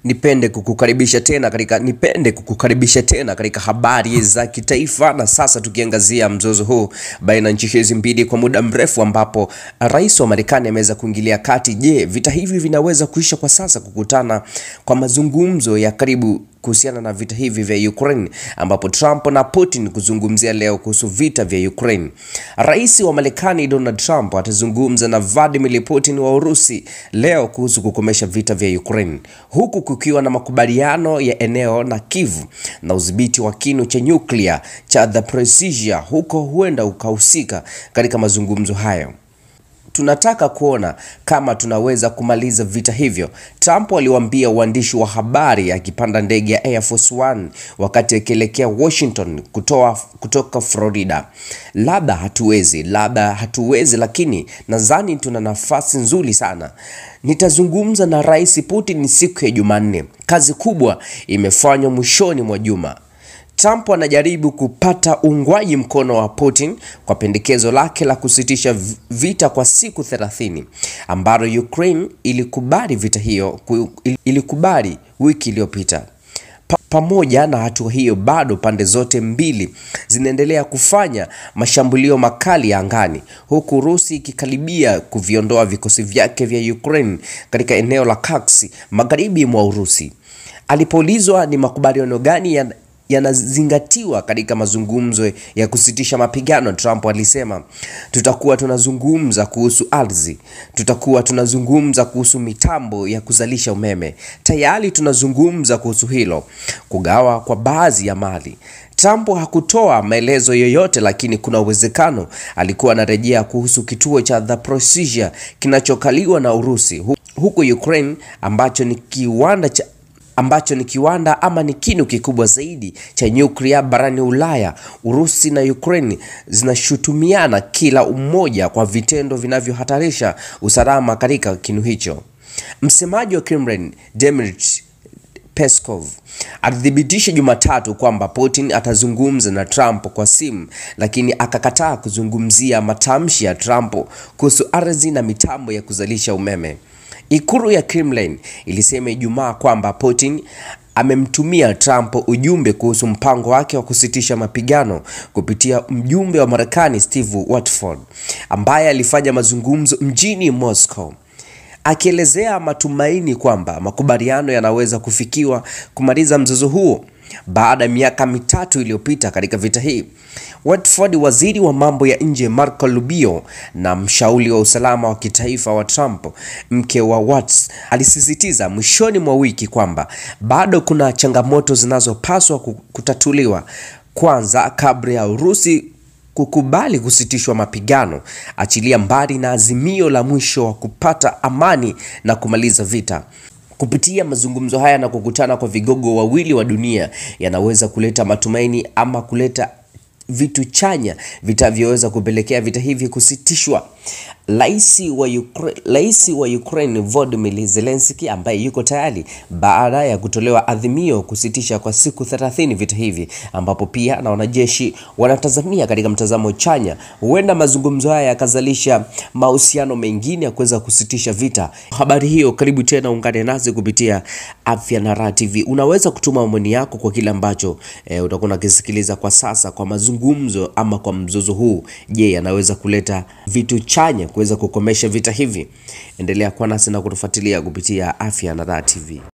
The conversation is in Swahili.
Nipende kukukaribisha tena katika habari za kitaifa, na sasa tukiangazia mzozo huu baina nchi hizi mbili kwa muda mrefu, ambapo rais wa Marekani ameweza kuingilia kati. Je, vita hivi vinaweza kuisha kwa sasa? Kukutana kwa mazungumzo ya karibu kuhusiana na vita hivi vya Ukraine, ambapo Trump na Putin kuzungumzia leo kuhusu vita vya Ukraine. Rais wa Marekani Donald Trump atazungumza na Vladimir Putin wa Urusi leo kuhusu kukomesha vita vya Ukraine, huku kukiwa na makubaliano ya eneo na Kyiv na udhibiti wa kinu cha nyuklia cha Zaporizhzhia huko huenda ukahusika katika mazungumzo hayo. Tunataka kuona kama tunaweza kumaliza vita hivyo, Trump aliwaambia waandishi wa habari akipanda ndege ya Air Force One wakati akielekea Washington kutoka Florida. Labda hatuwezi, lakini nadhani tuna nafasi nzuri sana. Nitazungumza na Rais Putin siku ya Jumanne. Kazi kubwa imefanywa mwishoni mwa juma. Trump anajaribu kupata uungwaji mkono wa Putin kwa pendekezo lake la kusitisha vita kwa siku 30 ambalo Ukraine ilikubali wiki iliyopita. Pamoja na hatua hiyo, bado pande zote mbili zinaendelea kufanya mashambulio makali ya angani, huku Urusi ikikaribia kuviondoa vikosi vyake vya Ukraine katika eneo la Kursk magharibi mwa Urusi. Alipoulizwa ni makubaliano gani yanazingatiwa katika mazungumzo ya kusitisha mapigano, Trump alisema, tutakuwa tunazungumza kuhusu ardhi, tutakuwa tunazungumza kuhusu mitambo ya kuzalisha umeme, tayari tunazungumza kuhusu hilo, kugawa kwa baadhi ya mali. Trump hakutoa maelezo yoyote, lakini kuna uwezekano alikuwa anarejea kuhusu kituo cha Zaporizhzhia kinachokaliwa na Urusi, huku Ukraine ambacho ni kiwanda ama ni kinu kikubwa zaidi cha nyuklia barani Ulaya. Urusi na Ukraine zinashutumiana kila mmoja kwa vitendo vinavyohatarisha usalama katika kinu hicho. Msemaji wa Kremlin, Dmitry Peskov, alithibitisha Jumatatu kwamba Putin atazungumza na Trump kwa simu, lakini akakataa kuzungumzia matamshi ya Trump kuhusu ardhi na mitambo ya kuzalisha umeme. Ikulu ya Kremlin ilisema Ijumaa kwamba Putin amemtumia Trump ujumbe kuhusu mpango wake wa kusitisha mapigano kupitia mjumbe wa Marekani Steve Witkoff, ambaye alifanya mazungumzo mjini Moscow, akielezea matumaini kwamba makubaliano yanaweza kufikiwa kumaliza mzozo huo baada ya miaka mitatu iliyopita katika vita hii. Witkoff, waziri wa mambo ya nje Marco Rubio na mshauri wa usalama wa kitaifa wa Trump, mke wa Watts, alisisitiza mwishoni mwa wiki kwamba bado kuna changamoto zinazopaswa kutatuliwa kwanza kabla ya Urusi kukubali kusitishwa mapigano, achilia mbali na azimio la mwisho wa kupata amani na kumaliza vita. Kupitia mazungumzo haya na kukutana kwa vigogo wawili wa dunia yanaweza kuleta matumaini ama kuleta vitu chanya vitavyoweza kupelekea vita hivi kusitishwa. Rais wa Ukraine Volodymyr Zelensky, ambaye yuko tayari baada ya kutolewa adhimio kusitisha kwa siku 30 vita hivi, ambapo pia na wanajeshi wanatazamia katika mtazamo chanya, huenda mazungumzo haya yakazalisha mahusiano mengine ya kuweza kusitisha vita. Habari hiyo, karibu tena, ungane nasi kupitia Afya na Raha TV. Unaweza kutuma maoni yako kwa kile ambacho utakuwa unakisikiliza kwa sasa kwa mazungumzo ama kwa mzozo huu. Je, yanaweza kuleta vitu chanya kuweza kukomesha vita hivi? Endelea kuwa nasi na kutufuatilia kupitia Afya na Raha TV.